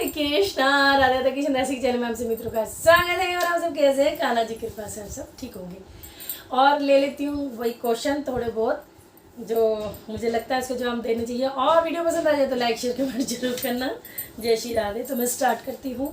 हरे कृष्णा, राधे राधे कृष्ण रसिक channel में हम सब मित्रों का स्वागत है। और आप सब कैसे हैं? कान्हा जी की कृपा से हम सब ठीक होंगे। और ले लेती हूँ वही क्वेश्चन थोड़े बहुत जो मुझे लगता है इसको जवाब देने चाहिए। और वीडियो पसंद आ जाए तो लाइक शेयर कमेंट जरूर करना। जय श्री राधे। तो मैं स्टार्ट करती हूँ।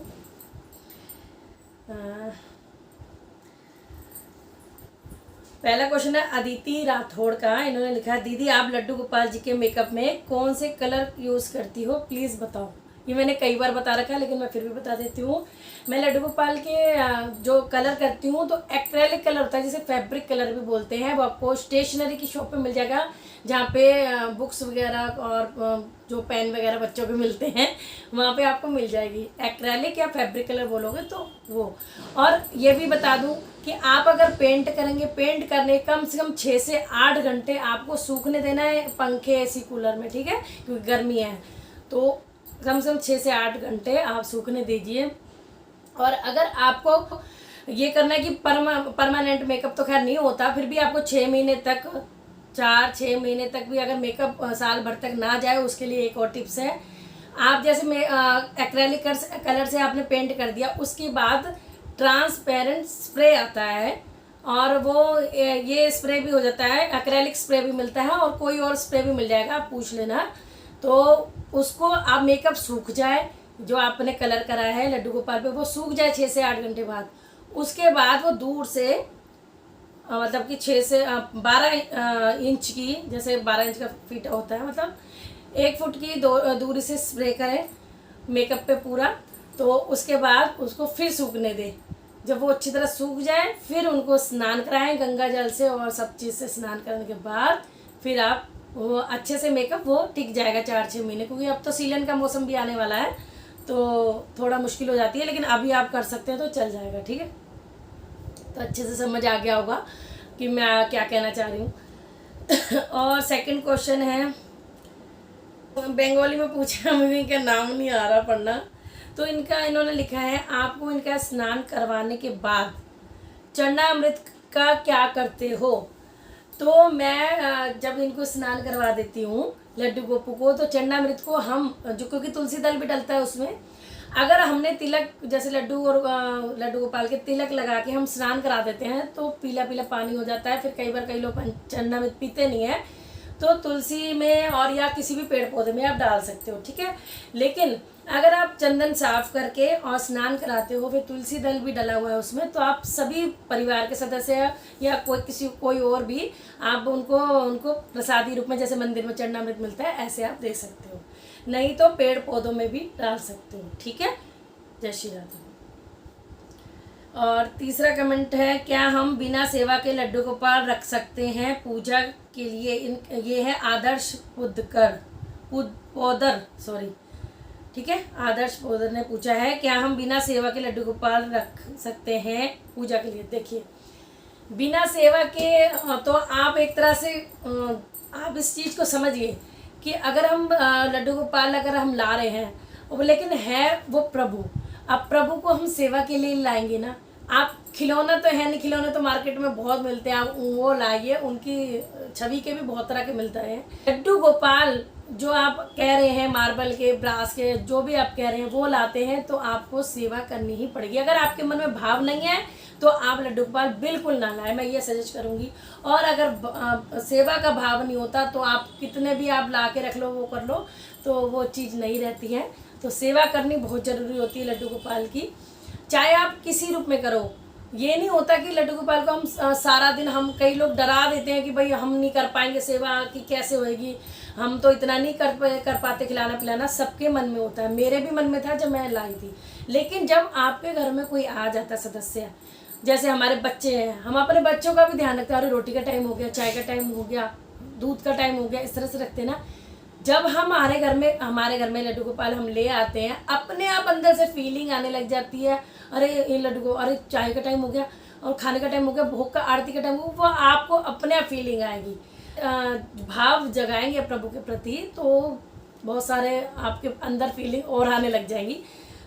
पहला क्वेश्चन है अदिति राठौड़ का। इन्होंने लिखा है, दीदी आप लड्डू गोपाल जी के मेकअप में कौन से कलर यूज़ करती हो, प्लीज़ बताओ। ये मैंने कई बार बता रखा है लेकिन मैं फिर भी बता देती हूँ। मैं लड्डू गोपाल के जो कलर करती हूँ तो एक्रेलिक कलर होता है, जिसे फैब्रिक कलर भी बोलते हैं। वो आपको स्टेशनरी की शॉप पे मिल जाएगा, जहाँ पे बुक्स वगैरह और जो पेन वगैरह बच्चों के मिलते हैं वहाँ पे आपको मिल जाएगी। एक्रेलिक या फैब्रिक कलर बोलोगे तो वो। और ये भी बता दूँ कि आप अगर पेंट करेंगे, पेंट करने कम से कम 6 से 8 घंटे आपको सूखने देना है पंखे एसी कूलर में, ठीक है, क्योंकि गर्मी है। तो कम से कम 6 से 8 घंटे आप सूखने दीजिए। और अगर आपको ये करना है कि परमानेंट मेकअप तो खैर नहीं होता, फिर भी आपको 6 महीने तक, 4-6 महीने तक भी अगर मेकअप साल भर तक ना जाए, उसके लिए एक और टिप्स है। आप जैसे एक्रेलिक कलर से आपने पेंट कर दिया, उसके बाद ट्रांसपेरेंट स्प्रे आता है और वो ये स्प्रे भी हो जाता है, एक्रेलिक स्प्रे भी मिलता है और कोई और स्प्रे भी मिल जाएगा, आप पूछ लेना। तो उसको आप मेकअप सूख जाए, जो आपने कलर कराया है लड्डू गोपाल पे, वो सूख जाए 6 से 8 घंटे बाद, उसके बाद वो दूर से मतलब कि 6 से 12 इंच की, जैसे 12 इंच का फीट होता है, मतलब 1 फुट की दूरी से स्प्रे करें मेकअप पे पूरा। तो उसके बाद उसको फिर सूखने दें। जब वो अच्छी तरह सूख जाए फिर उनको स्नान कराएं गंगा जल से, और सब चीज़ से स्नान करने के बाद फिर आप वो अच्छे से मेकअप वो टिक जाएगा 4-6 महीने। क्योंकि अब तो सीजन का मौसम भी आने वाला है तो थोड़ा मुश्किल हो जाती है, लेकिन अभी आप कर सकते हैं तो चल जाएगा, ठीक है। तो अच्छे से समझ आ गया होगा कि मैं क्या कहना चाह रही हूँ। और सेकंड क्वेश्चन है, बंगाली में पूछा, मुझे इनका नाम नहीं आ रहा पढ़ना। तो इन्होंने लिखा है, आपको इनका स्नान करवाने के बाद चरणामृत का क्या करते हो। तो मैं जब इनको स्नान करवा देती हूँ लड्डू गोपू को, तो चरणामृत को हम जो, क्योंकि तुलसी दल भी डलता है उसमें, अगर हमने तिलक, जैसे लड्डू और लड्डू गोपाल के तिलक लगा के हम स्नान करा देते हैं तो पीला पीला पानी हो जाता है। फिर कई लोग चरणामृत पीते नहीं है, तो तुलसी में और या किसी भी पेड़ पौधे में आप डाल सकते हो, ठीक है। लेकिन अगर आप चंदन साफ करके और स्नान कराते हो, फिर तुलसी दल भी डला हुआ है उसमें, तो आप सभी परिवार के सदस्य या कोई और भी आप उनको प्रसादी रूप में, जैसे मंदिर में चरणामृत मिलता है, ऐसे आप दे सकते हो। नहीं तो पेड़ पौधों में भी डाल सकते हो, ठीक है। जय श्री राधे। और तीसरा कमेंट है, क्या हम बिना सेवा के लड्डू गोपाल रख सकते हैं पूजा के लिए? ये है आदर्श पोदर, सॉरी, ठीक है, आदर्श पोदर ने पूछा है, क्या हम बिना सेवा के लड्डू गोपाल रख सकते हैं पूजा के लिए? देखिए, बिना सेवा के तो आप एक तरह से आप इस चीज़ को समझिए कि अगर हम लड्डू गोपाल अगर हम ला रहे हैं, लेकिन है वो प्रभु, अब प्रभु को हम सेवा के लिए लाएंगे ना। आप खिलौना तो है नहीं, खिलौने तो मार्केट में बहुत मिलते हैं, आप वो लाइए, उनकी छवि के भी बहुत तरह के मिलते हैं। लड्डू गोपाल जो आप कह रहे हैं, मार्बल के, ब्रास के, जो भी आप कह रहे हैं, वो लाते हैं तो आपको सेवा करनी ही पड़ेगी। अगर आपके मन में भाव नहीं है तो आप लड्डू गोपाल बिल्कुल ना लाएं, मैं ये सजेस्ट करूँगी। और अगर सेवा का भाव नहीं होता तो आप कितने भी आप ला के रख लो, वो कर लो, तो वो चीज़ नहीं रहती है। तो सेवा करनी बहुत ज़रूरी होती है लड्डू गोपाल की, चाहे आप किसी रूप में करो। ये नहीं होता कि लड्डू गोपाल को हम सारा दिन, हम कई लोग डरा देते हैं कि भाई हम नहीं कर पाएंगे सेवा की, कैसे होएगी, हम तो इतना नहीं कर पाते खिलाना पिलाना। सबके मन में होता है, मेरे भी मन में था जब मैं लाई थी। लेकिन जब आपके घर में कोई आ जाता है सदस्य, जैसे हमारे बच्चे हैं, हम अपने बच्चों का भी ध्यान रखते हैं, अरे रोटी का टाइम हो गया, चाय का टाइम हो गया, दूध का टाइम हो गया, इस तरह से रखते हैं ना। जब हमारे घर में लड्डू गोपाल हम ले आते हैं, अपने आप अंदर से फीलिंग आने लग जाती है, अरे ये लड्डू को, अरे चाय का टाइम हो गया और खाने का टाइम हो गया, भोग का, आरती का टाइम हो गया, वो आपको अपने आप फीलिंग आएगी, भाव जगाएंगे प्रभु के प्रति, तो बहुत सारे आपके अंदर फीलिंग और आने लग जाएंगी।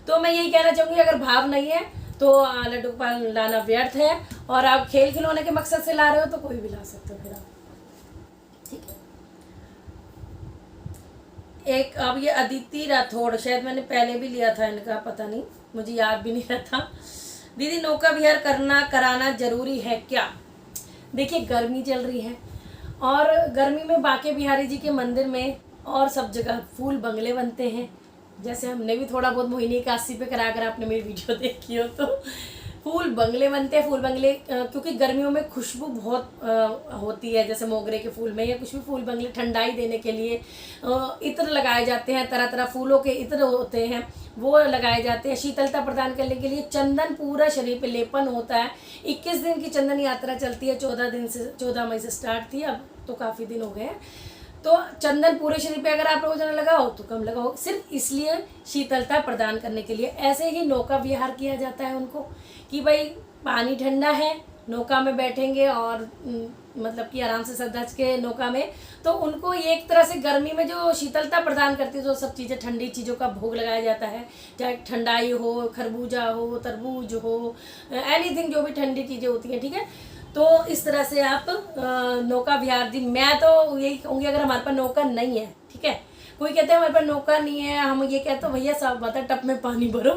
तो मैं यही कहना चाहूँगी, अगर भाव नहीं है तो लड्डू गोपाल लाना व्यर्थ है। और आप खेल खिलौने के मकसद से ला रहे हो तो कोई भी ला सकते हो, फिर आप, ठीक है। एक अब ये अदिति राठौड़, शायद मैंने पहले भी लिया था इनका, पता नहीं, मुझे याद भी नहीं रहता। दीदी नौका विहार करना कराना जरूरी है क्या? देखिए गर्मी चल रही है और गर्मी में बांके बिहारी जी के मंदिर में और सब जगह फूल बंगले बनते हैं। जैसे हमने भी थोड़ा बहुत मोहिनी एकादशी पे करा, कर आपने मेरी वीडियो देखी हो तो फूल बंगले बनते हैं। फूल बंगले क्योंकि गर्मियों में खुशबू बहुत होती है, जैसे मोगरे के फूल में या कुछ भी फूल बंगले ठंडाई देने के लिए इत्र लगाए जाते हैं, तरह तरह फूलों के इत्र होते हैं वो लगाए जाते हैं। शीतलता प्रदान करने के लिए चंदन पूरा शरीर पे लेपन होता है। 21 दिन की चंदन यात्रा चलती है, 14 मई से स्टार्ट थी, अब तो काफ़ी दिन हो गए हैं। तो चंदन पूरे शरीर पे अगर आप रोजाना लगाओ तो कम लगाओ, सिर्फ इसलिए शीतलता प्रदान करने के लिए। ऐसे ही नौका विहार किया जाता है उनको कि भाई पानी ठंडा है, नौका में बैठेंगे और मतलब कि आराम से सज धज के नौका में, तो उनको एक तरह से गर्मी में जो शीतलता प्रदान करती है, जो सब चीज़ें ठंडी चीज़ों का भोग लगाया जाता है, चाहे ठंडाई हो, खरबूजा हो, तरबूज हो, एनीथिंग जो भी ठंडी चीज़ें होती हैं, ठीक है। तो इस तरह से आप नौका विहार दी। मैं तो यही कहूँगी अगर हमारे पास नौका नहीं है, ठीक है, कोई कहते हैं हमारे पास नौका नहीं है, हम ये कहते हैं भैया साफ बात है टब में पानी भरो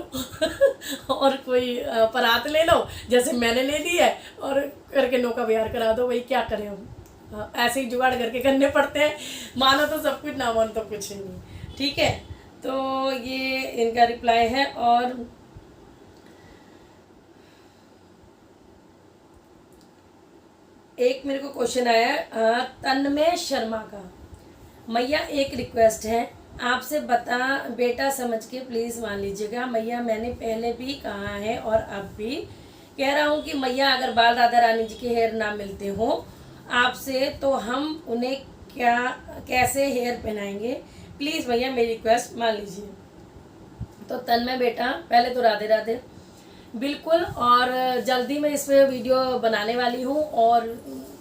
और कोई परात ले लो जैसे मैंने ले ली है और करके नौका विहार करा दो। भाई क्या करें हम, ऐसे ही जुगाड़ करके करने पड़ते हैं। मानो तो सब कुछ, ना मानो तो कुछ नहीं, ठीक है। तो ये इनका रिप्लाई है। और एक मेरे को क्वेश्चन आया तन्मय शर्मा का, मैया एक रिक्वेस्ट है आपसे, बता बेटा समझ के प्लीज़ मान लीजिएगा। मैया मैंने पहले भी कहा है और अब भी कह रहा हूँ कि मैया अगर बाल राधा रानी जी के हेयर ना मिलते हो आपसे तो हम उन्हें क्या कैसे हेयर पहनाएंगे, प्लीज़ भैया मेरी रिक्वेस्ट मान लीजिए। तो तन्मय बेटा पहले तो राधे राधे, बिल्कुल, और जल्दी मैं इस पर वीडियो बनाने वाली हूँ। और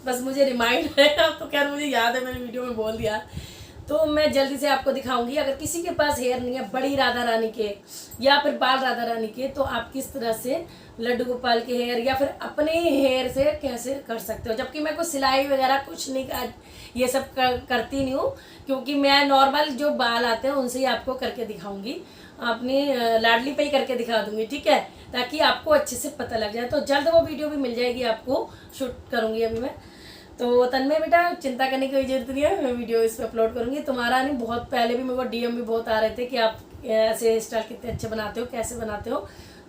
बस मुझे रिमाइंड है, अब तो खैर मुझे याद है मैंने वीडियो में बोल दिया, तो मैं जल्दी से आपको दिखाऊंगी। अगर किसी के पास हेयर नहीं है बड़ी राधा रानी के या फिर बाल राधा रानी के, तो आप किस तरह से लड्डू गोपाल के हेयर या फिर अपने हेयर से कैसे कर सकते हो। जबकि मैं कुछ सिलाई वगैरह कुछ नहीं ये सब करती नहीं हूँ, क्योंकि मैं नॉर्मल जो बाल आते हैं उनसे ही आपको करके दिखाऊंगी, अपनी लाडली पे ही करके दिखा दूंगी, ठीक है, ताकि आपको अच्छे से पता लग जाए। तो जल्द वो वीडियो भी मिल जाएगी आपको, शूट करूँगी अभी मैं। तो तन्मय बेटा चिंता करने की कोई जरूरत नहीं है, मैं वीडियो इस पर अपलोड करूँगी। तुम्हारा नहीं, बहुत पहले भी मेरे को डीएम भी बहुत आ रहे थे कि आप ऐसे हेयर स्टाइल कितने अच्छे बनाते हो, कैसे बनाते हो,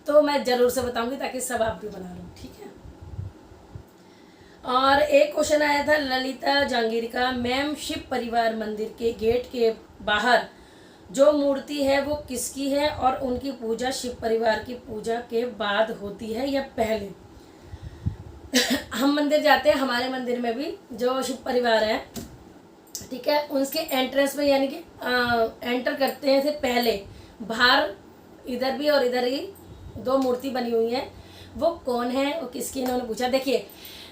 तो मैं ज़रूर से बताऊँगी ताकि सब आप भी बना लो, ठीक है। और एक क्वेश्चन आया था ललिता जहांगीर का, मैम शिव परिवार मंदिर के गेट के बाहर जो मूर्ति है वो किसकी है और उनकी पूजा शिव परिवार की पूजा के बाद होती है या पहले? हम मंदिर जाते हैं, हमारे मंदिर में भी जो शिव परिवार है, ठीक है, उसके एंट्रेंस में यानी कि एंटर करते हैं से पहले बाहर इधर भी और इधर ही 2 मूर्ति बनी हुई है, वो कौन है, वो किसकी, इन्होंने पूछा। देखिए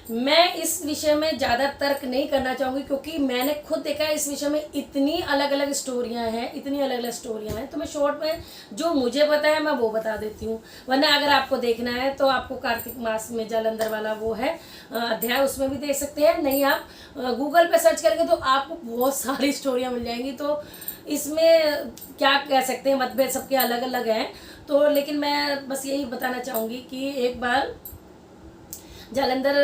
मैं इस विषय में ज़्यादा तर्क नहीं करना चाहूँगी, क्योंकि मैंने खुद देखा है इस विषय में इतनी अलग अलग स्टोरियाँ हैं, तो मैं शॉर्ट में जो मुझे पता है मैं वो बता देती हूँ। वरना अगर आपको देखना है तो आपको कार्तिक मास में जालंधर वाला वो है अध्याय, उसमें भी देख सकते हैं, नहीं आप गूगल पे सर्च करेंगे तो आपको बहुत सारी स्टोरियाँ मिल जाएंगी। तो इसमें क्या कह सकते हैं, मतभेद सबके अलग अलग हैं। तो लेकिन मैं बस यही बताना चाहूँगी कि एक बार जालंधर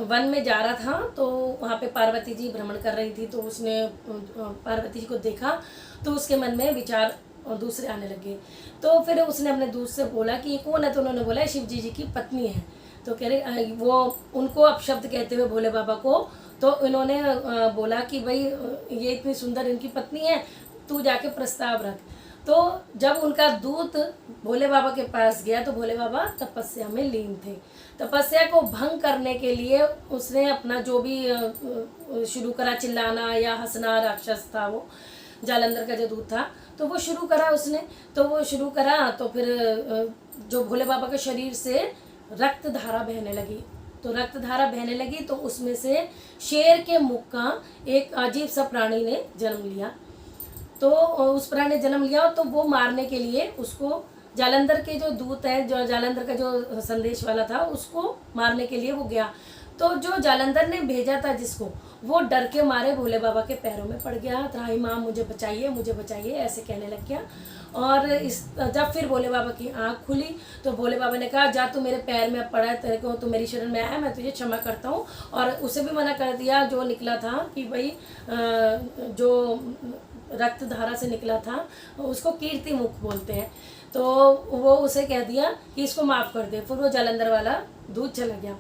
वन में जा रहा था, तो वहाँ पे पार्वती जी भ्रमण कर रही थी, तो उसने पार्वती जी को देखा तो उसके मन में विचार दूसरे आने लगे। तो फिर उसने अपने दूत से बोला कि ये कौन है, तो उन्होंने बोला शिव जी की पत्नी है। तो कह रहे वो उनको अपशब्द कहते हुए भोले बाबा को, तो इन्होंने बोला कि भाई ये इतनी सुंदर इनकी पत्नी है, तू जाके प्रस्ताव रख। तो जब उनका दूत भोले बाबा के पास गया तो भोले बाबा तपस्या में लीन थे। तपस्या को भंग करने के लिए उसने अपना जो भी शुरू करा, चिल्लाना या हंसना, राक्षस था वो जालंधर का जो दूत था, तो वो शुरू करा उसने। तो वो शुरू करा तो फिर जो भोले बाबा के शरीर से रक्त धारा बहने लगी। तो रक्त धारा बहने लगी तो उसमें से शेर के मुख का एक अजीब सा प्राणी ने जन्म लिया। तो उस प्राणी ने जन्म लिया, तो वो मारने के लिए उसको जालंधर के जो दूत है, जो जालंधर का जो संदेश वाला था, उसको मारने के लिए वो गया। तो जो जालंधर ने भेजा था जिसको, वो डर के मारे भोले बाबा के पैरों में पड़ गया, त्राही माँ मुझे बचाइए ऐसे कहने लग गया। और जब फिर भोले बाबा की आंख खुली तो भोले बाबा ने कहा, जा तू मेरे पैर में पड़ा है, तेरे को तू मेरी शरण में आया, मैं तुझे क्षमा करता हूँ। और उसे भी मना कर दिया जो निकला था कि भाई जो रक्त धारा से निकला था उसको कीर्ति मुख बोलते हैं, तो वो उसे कह दिया कि इसको माफ़ कर दे। फिर वो जालंधर वाला दूध चला गया।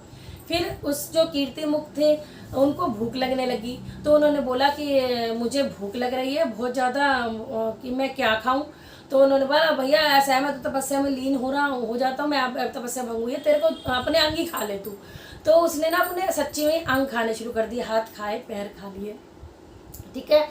फिर उस जो कीर्ति मुख थे उनको भूख लगने लगी, तो उन्होंने बोला कि मुझे भूख लग रही है बहुत ज़्यादा, कि मैं क्या खाऊं। तो उन्होंने बोला, भैया ऐसा है, मैं तो तपस्या में लीन हो जाता हूँ, मैं आप तपस्या भंगूंगी, तेरे को अपने अंग ही खा ले तू। तो उसने ना अपने सच्ची में अंग खाने शुरू कर दिए, हाथ खाए पैर खा लिए, ठीक है,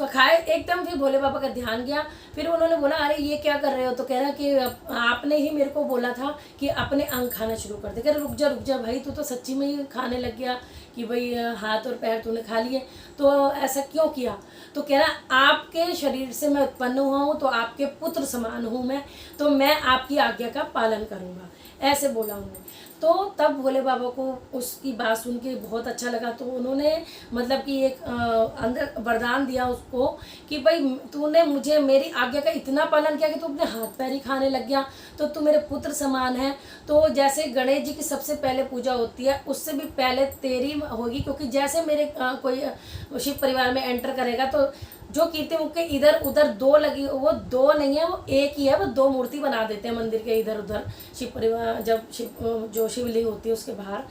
खाए एकदम। फिर भोले बाबा का ध्यान गया। फिर उन्होंने बोला, अरे ये क्या कर रहे हो? तो कह रहा कि आपने ही मेरे को बोला था कि अपने अंग खाना शुरू कर दे। कह रहे रुक जा भाई, तू तो सच्ची में ही खाने लग गया कि भाई हाथ और पैर तूने खा लिए, तो ऐसा क्यों किया? तो कह रहा, आपके शरीर से मैं उत्पन्न हुआ हूँ, तो आपके पुत्र समान हूँ मैं, तो मैं आपकी आज्ञा का पालन करूँगा, ऐसे बोला उन्होंने। तो तब भोले बाबा को उसकी बात सुन के बहुत अच्छा लगा। तो उन्होंने मतलब कि एक अंदर वरदान दिया उसको कि भाई तूने मुझे मेरी आज्ञा का इतना पालन किया कि तू अपने हाथ पैर ही खाने लग गया, तो तू मेरे पुत्र समान है। तो जैसे गणेश जी की सबसे पहले पूजा होती है, उससे भी पहले तेरी होगी, क्योंकि जैसे मेरे कोई शिव परिवार में एंटर करेगा तो जो कीर्ति मुख के इधर उधर दो लगी, वो दो नहीं है, वो एक ही है, वो दो मूर्ति बना देते हैं मंदिर के इधर उधर शिव परिवार, जब जो शिवलिंग होती है उसके बाहर।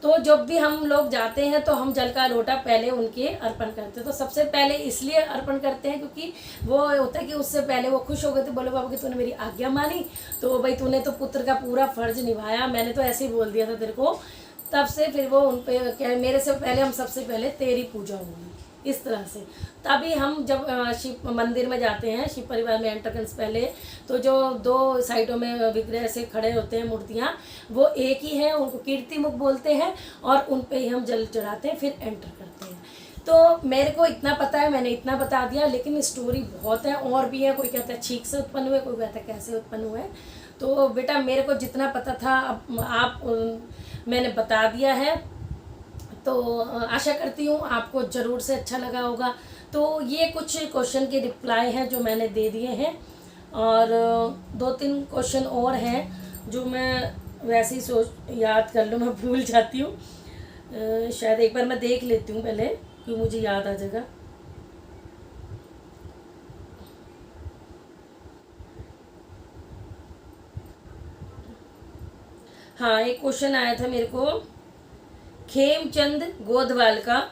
तो जब भी हम लोग जाते हैं तो हम जल का लोटा पहले उनके अर्पण करते हैं। तो सबसे पहले इसलिए अर्पण करते हैं क्योंकि वो होता है कि उससे पहले वो खुश हो गए थे, बोले बाबा कि तूने मेरी आज्ञा मानी, तो भाई तूने तो पुत्र का पूरा फर्ज निभाया, मैंने तो ऐसे ही बोल दिया था तेरे को। तब से फिर वो उन पे क्या, मेरे से पहले हम सबसे पहले तेरी पूजा होगी, इस तरह से। तभी हम जब शिव मंदिर में जाते हैं, शिव परिवार में एंटर करने से पहले, तो जो दो साइडों में विग्रह से खड़े होते हैं मूर्तियाँ, वो एक ही हैं, उनको कीर्ति मुख बोलते हैं, और उन पे ही हम जल चढ़ाते हैं, फिर एंटर करते हैं। तो मेरे को इतना पता है, मैंने इतना बता दिया, लेकिन स्टोरी बहुत है, और भी है। कोई कहता है छींक से उत्पन्न हुए, कोई कहता है कैसे उत्पन्न हुए। तो बेटा मेरे को जितना पता था अब आप मैंने बता दिया है, तो आशा करती हूँ आपको ज़रूर से अच्छा लगा होगा। तो ये कुछ क्वेश्चन के रिप्लाई हैं जो मैंने दे दिए हैं, और 2-3 क्वेश्चन और हैं जो मैं वैसे ही सोच याद कर लूँ, मैं भूल जाती हूँ। शायद एक बार मैं देख लेती हूँ पहले कि मुझे याद आ जाएगा। हाँ, एक क्वेश्चन आया था मेरे को खेमचंद गोदवाल का।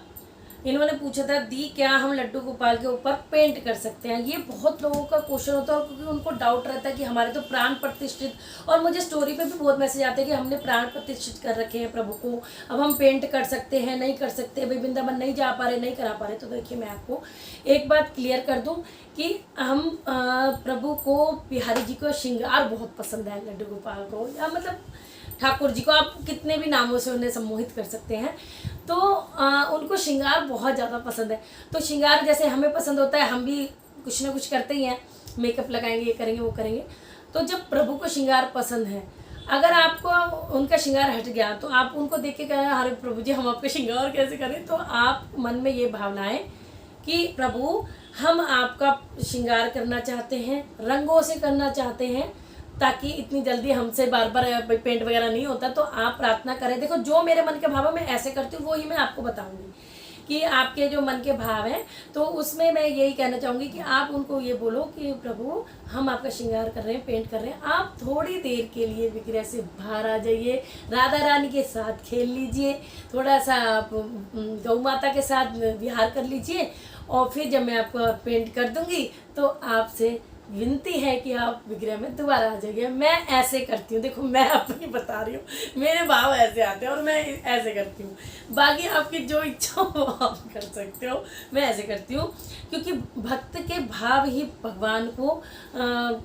इन्होंने पूछा था, दी क्या हम लड्डू गोपाल के ऊपर पेंट कर सकते हैं? ये बहुत लोगों का क्वेश्चन होता है, क्योंकि उनको डाउट रहता है कि हमारे तो प्राण प्रतिष्ठित, और मुझे स्टोरी पे भी बहुत मैसेज आते हैं कि हमने प्राण प्रतिष्ठित कर रखे हैं प्रभु को, अब हम पेंट कर सकते हैं नहीं कर सकते, भाई वृंदावन नहीं जा पा रहे, नहीं करा पा रहे। तो देखिए मैं आपको एक बात क्लियर कर दूँ कि हम प्रभु को, बिहारी जी को श्रृंगार बहुत पसंद है, लड्डू गोपाल को, या मतलब ठाकुर जी को आप कितने भी नामों से उन्हें सम्मोहित कर सकते हैं। तो उनको श्रृंगार बहुत ज़्यादा पसंद है। तो श्रृंगार जैसे हमें पसंद होता है, हम भी कुछ ना कुछ करते ही हैं, मेकअप लगाएंगे, ये करेंगे वो करेंगे। तो जब प्रभु को श्रृंगार पसंद है, अगर आपको उनका श्रृंगार हट गया तो आप उनको देख के कहें, अरे प्रभु जी हम आपका श्रृंगार कैसे करें? तो आप मन में ये भावनाएं कि प्रभु हम आपका श्रृंगार करना चाहते हैं, रंगों से करना चाहते हैं, ताकि इतनी जल्दी हमसे बार बार पेंट वगैरह नहीं होता। तो आप प्रार्थना करें। देखो जो मेरे मन के भाव है मैं ऐसे करती हूँ, वो ही मैं आपको बताऊंगी कि आपके जो मन के भाव हैं, तो उसमें मैं यही कहना चाहूँगी कि आप उनको ये बोलो कि प्रभु हम आपका श्रृंगार कर रहे हैं, पेंट कर रहे हैं, आप थोड़ी देर के लिए विग्रह से बाहर आ जाइए, राधा रानी के साथ खेल लीजिए, थोड़ा सा आप गौ माता के साथ विहार कर लीजिए, और फिर जब मैं आपको पेंट कर दूँगी तो आपसे विनती है कि आप विग्रह में दोबारा आ जाइए। मैं ऐसे करती हूँ, देखो मैं अपनी बता रही हूँ, मेरे भाव ऐसे आते हैं और मैं ऐसे करती हूँ। बाकी आपकी जो इच्छा हो आप कर सकते हो, मैं ऐसे करती हूँ, क्योंकि भक्त के भाव ही भगवान को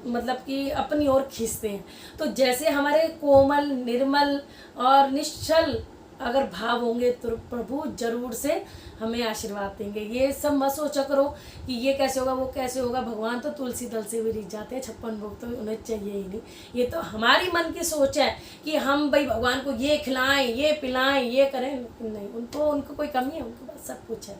मतलब कि अपनी ओर खींचते हैं। तो जैसे हमारे कोमल, निर्मल और निश्चल अगर भाव होंगे तो प्रभु जरूर से हमें आशीर्वाद देंगे। ये सब मत सोचा करो कि ये कैसे होगा वो कैसे होगा। भगवान तो तुलसी दल से भी रिझ जाते हैं, 56 भोग तो उन्हें चाहिए ही नहीं। ये तो हमारी मन की सोच है कि हम भाई भगवान को ये खिलाएं, ये पिलाएं, ये करें। नहीं, उनको कोई कमी है, उनको बस सब कुछ है।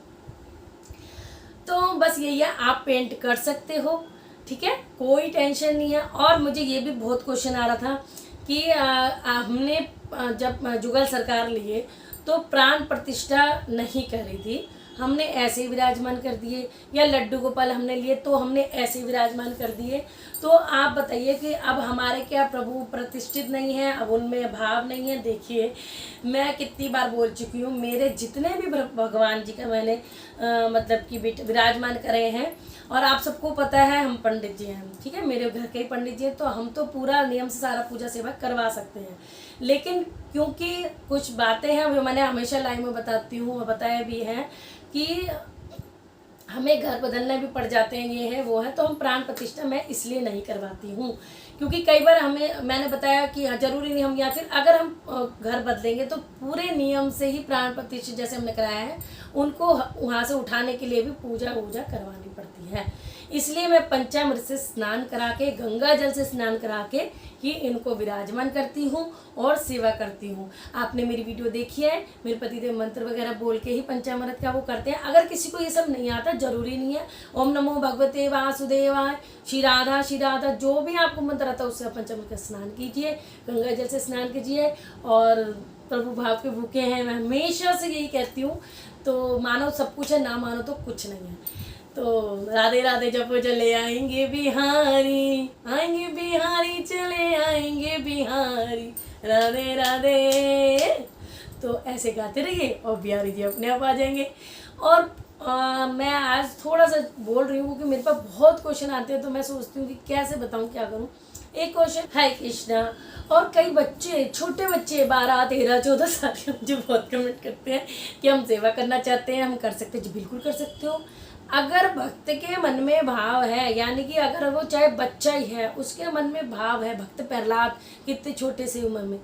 तो बस यही है, आप पेंट कर सकते हो, ठीक है, कोई टेंशन नहीं है। और मुझे ये भी बहुत क्वेश्चन आ रहा था कि हमने जब जुगल सरकार लिए तो प्राण प्रतिष्ठा नहीं करी थी, हमने ऐसे ही विराजमान कर दिए, या लड्डू गोपाल हमने लिए तो हमने ऐसे ही विराजमान कर दिए। तो आप बताइए कि अब हमारे क्या प्रभु प्रतिष्ठित नहीं है, अब उनमें भाव नहीं है। देखिए, मैं कितनी बार बोल चुकी हूँ, मेरे जितने भी भगवान जी का मैंने मतलब कि विराजमान करे हैं, और आप सबको पता है हम पंडित जी हैं, ठीक है, मेरे घर के ही पंडित जी हैं, तो हम तो पूरा नियम से सारा पूजा सेवा करवा सकते हैं। लेकिन क्योंकि कुछ बातें हैं वो मैंने हमेशा लाइव में बताती हूँ, बताया भी है कि हमें घर बदलने भी पड़ जाते हैं, ये है वो है, तो हम प्राण प्रतिष्ठा मैं इसलिए नहीं करवाती हूँ। क्योंकि कई बार मैंने बताया कि ज़रूरी नहीं हम, या फिर अगर हम घर बदलेंगे तो पूरे नियम से ही प्राण प्रतिष्ठा जैसे हमने कराया है उनको वहाँ से उठाने के लिए भी पूजा वूजा करवानी पड़ती है। इसलिए मैं पंचामृत से स्नान करा के, गंगा जल से स्नान करा के ही इनको विराजमान करती हूँ और सेवा करती हूँ। आपने मेरी वीडियो देखी है, मेरे पतिदेव मंत्र वगैरह बोल के ही पंचामृत का वो करते हैं। अगर किसी को ये सब नहीं आता, जरूरी नहीं है, ओम नमो भगवते वासुदेवाय, श्री राधा जो भी आपको मंत्र आता है उससे आप पंचामृत का स्नान कीजिए, गंगा जल से स्नान कीजिए। और प्रभु भाव के भूखे हैं, मैं हमेशा से यही कहती हूँ। तो मानो सब कुछ है, ना मानो तो कुछ नहीं है। तो राधे राधे जपो चले आएंगे बिहारी, आएंगे बिहारी चले आएंगे बिहारी, राधे राधे। तो ऐसे गाते रहिए और बिहारी जी अपने आप आ जाएंगे। और मैं आज थोड़ा सा बोल रही हूँ क्योंकि मेरे पास बहुत क्वेश्चन आते हैं, तो मैं सोचती हूँ कि कैसे बताऊँ, क्या करूँ। एक क्वेश्चन, हाय कृष्णा, और कई बच्चे, छोटे बच्चे 12, 13, 14 साल के मुझे बहुत कमेंट करते हैं कि हम सेवा करना चाहते हैं, हम कर सकते हैं। जी बिल्कुल कर सकते हो। अगर भक्त के मन में भाव है, यानी कि अगर वो चाहे बच्चा ही है, उसके मन में भाव है, भक्त प्रहलाद कितने छोटे से उम्र में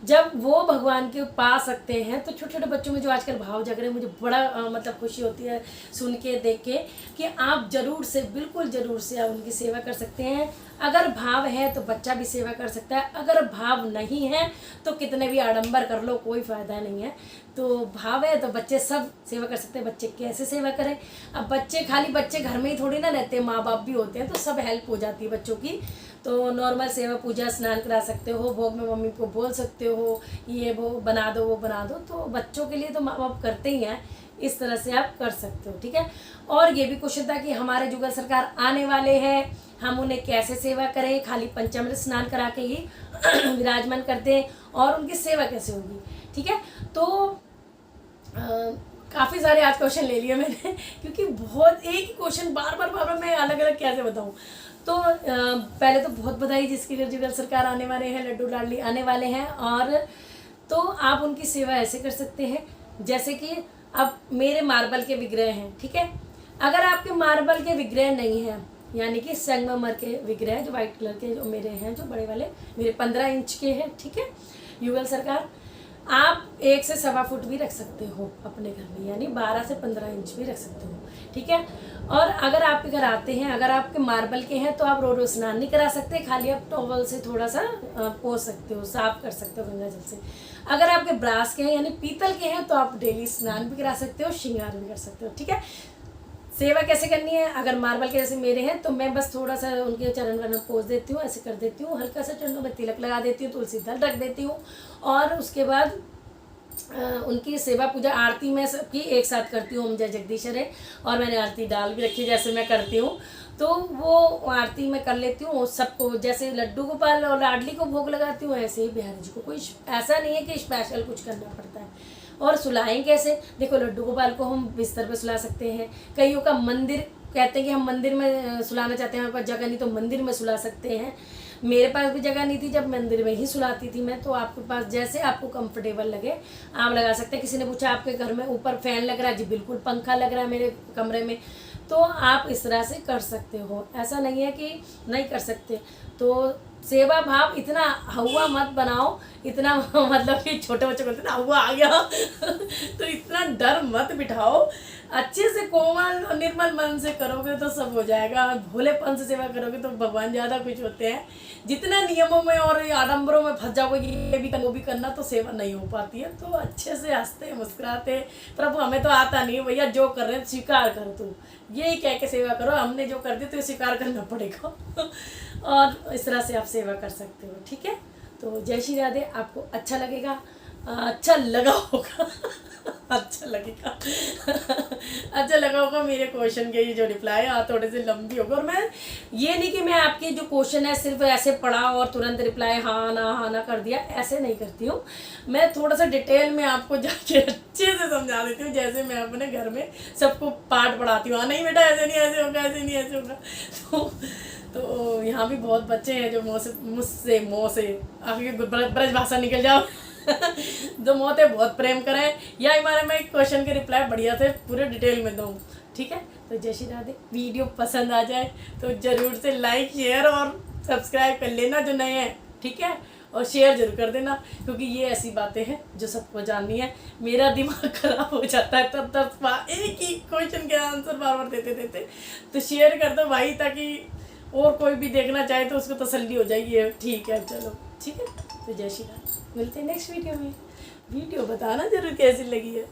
जब वो भगवान के पा सकते हैं, तो छोटे छोटे बच्चों में जो आजकल भाव जग रहे हैं, मुझे बड़ा मतलब खुशी होती है सुन के, देख के कि आप जरूर से, बिल्कुल जरूर से आप उनकी सेवा कर सकते हैं। अगर भाव है तो बच्चा भी सेवा कर सकता है, अगर भाव नहीं है तो कितने भी आडंबर कर लो, कोई फ़ायदा नहीं है। तो भाव है तो बच्चे सब सेवा कर सकते हैं। बच्चे कैसे सेवा करें? अब बच्चे, खाली बच्चे घर में ही थोड़ी ना रहते हैं, माँ बाप भी होते हैं, तो सब हेल्प हो जाती है बच्चों की। तो नॉर्मल सेवा पूजा स्नान करा सकते हो, भोग में मम्मी को बोल सकते हो ये वो बना दो, वो बना दो। तो बच्चों के लिए तो माँ बाप करते ही हैं, इस तरह से आप कर सकते हो, ठीक है। और ये भी क्वेश्चन था कि हमारे जुगल सरकार आने वाले हैं, हम उन्हें कैसे सेवा करें? खाली पंचामृत स्नान करा के ही विराजमान करते हैं, और उनकी सेवा कैसे होगी, ठीक है। तो काफ़ी सारे आज क्वेश्चन ले लिए मैंने क्योंकि बहुत एक ही क्वेश्चन बार बार मैं अलग अलग कैसे बताऊँ। तो पहले तो बहुत बधाई जिसकी जुगल सरकार आने वाले हैं, लड्डू लाडली आने वाले हैं। और तो आप उनकी सेवा ऐसे कर सकते हैं जैसे कि अब मेरे मार्बल के विग्रह हैं, ठीक है। अगर आपके मार्बल के विग्रह नहीं हैं, यानी कि संगमरमर के विग्रह जो वाइट कलर के जो मेरे हैं, जो बड़े वाले मेरे 15 इंच के हैं, ठीक है, युगल सरकार, आप 1 से 1.25 फुट भी रख सकते हो अपने घर में, यानी 12 से 15 इंच भी रख सकते हो, ठीक है। और अगर आपके घर आते हैं, अगर आपके मार्बल के हैं, तो आप रोज स्नान नहीं करा सकते, खाली आप टॉवल से थोड़ा सा पोंछ सकते हो, साफ कर सकते हो गंगा जल से। अगर आपके ब्रास के हैं यानी पीतल के हैं, तो आप डेली स्नान भी करा सकते हो, श्रृंगार भी कर सकते हो, ठीक है। सेवा कैसे करनी है? अगर मार्बल के जैसे मेरे हैं तो मैं बस थोड़ा सा उनके चरण वरण पोंछ देती हूँ, ऐसे कर देती हूँ, हल्का सा चरणों में तिलक लगा देती हूँ, तुलसी दल रख देती हूँ, और उसके बाद उनकी सेवा पूजा आरती में सबकी एक साथ करती हूँ। ओम जय जगदीश्वर है, और मैंने आरती डाल भी रखी जैसे मैं करती हूँ, तो वो आरती में कर लेती हूँ सबको। जैसे लड्डू गोपाल और लाडली को भोग लगाती हूँ, ऐसे ही बिहारी जी को। कोई ऐसा नहीं है कि स्पेशल कुछ करना पड़ता है। और सुलाएं कैसे? देखो, लड्डू गोपाल को हम बिस्तर पे सुला सकते हैं, कईयों का मंदिर कहते हैं कि हम मंदिर में सुलाना चाहते हैं, हमारे पास जगह नहीं तो मंदिर में सुला सकते हैं। मेरे पास भी जगह नहीं थी, जब मंदिर में ही सुलाती थी मैं, तो आपके पास जैसे आपको कंफर्टेबल लगे आप लगा सकते हैं। किसी ने पूछा आपके घर में ऊपर फैन लग रहा है? जी बिल्कुल, पंखा लग रहा है मेरे कमरे में, तो आप इस तरह से कर सकते हो, ऐसा नहीं है कि नहीं कर सकते। तो सेवा भाव इतना हुआ मत बनाओ, इतना मतलब कि छोटे बच्चे बोलते हैं ना हुआ आ गया तो इतना डर मत बिठाओ। अच्छे से कोमल और निर्मल मन से करोगे तो सब हो जाएगा। भोलेपन से सेवा करोगे तो भगवान ज़्यादा कुछ होते हैं। जितना नियमों में और आडंबरों में फंस जाओगे ये भी करना वो भी करना, तो सेवा नहीं हो पाती है। तो अच्छे से हंसते मुस्कुराते, प्रभु हमें तो आता नहीं है भैया, जो कर रहे हैं स्वीकार करो, तू यही कह के सेवा करो, हमने जो कर दी तो स्वीकार करना पड़ेगा और इस तरह से आप सेवा कर सकते हो। ठीक है, तो जय श्री राधे। आपको अच्छा लगेगा, अच्छा लगा होगा अच्छा लगेगा अच्छा लगा होगा मेरे क्वेश्चन के ये जो रिप्लाई थोड़े से लंबी होगा। और मैं ये नहीं कि मैं आपके जो क्वेश्चन है सिर्फ ऐसे पढ़ा और तुरंत रिप्लाई हाँ ना कर दिया, ऐसे नहीं करती हूँ। मैं थोड़ा सा डिटेल में आपको जाके अच्छे से समझा देती हूँ, जैसे मैं अपने घर में सबको पाठ पढ़ाती हूँ। हाँ नहीं बेटा ऐसे नहीं ऐसे होगा, ऐसे नहीं ऐसे होगा। तो यहाँ भी बहुत बच्चे हैं जो मुझसे आपकी ब्रज भाषा निकल जाओ दो मोते बहुत प्रेम करें, या हमारे मैं क्वेश्चन के रिप्लाई बढ़िया से पूरे डिटेल में दूँ। ठीक है, तो जय श्री राधे। वीडियो पसंद आ जाए तो ज़रूर से लाइक शेयर और सब्सक्राइब कर लेना जो नए हैं। ठीक है, और शेयर जरूर कर देना, क्योंकि ये ऐसी बातें हैं जो सबको जाननी है। मेरा दिमाग खराब हो जाता है तब तक एक ही क्वेश्चन के आंसर बार देते देते। तो शेयर कर दो भाई, ताकि और कोई भी देखना चाहे तो उसको तसल्ली हो जाएगी। ठीक है, चलो ठीक है, तो जय श्री राम। मिलते हैं नेक्स्ट वीडियो में। वीडियो बताना जरूर कैसी लगी है।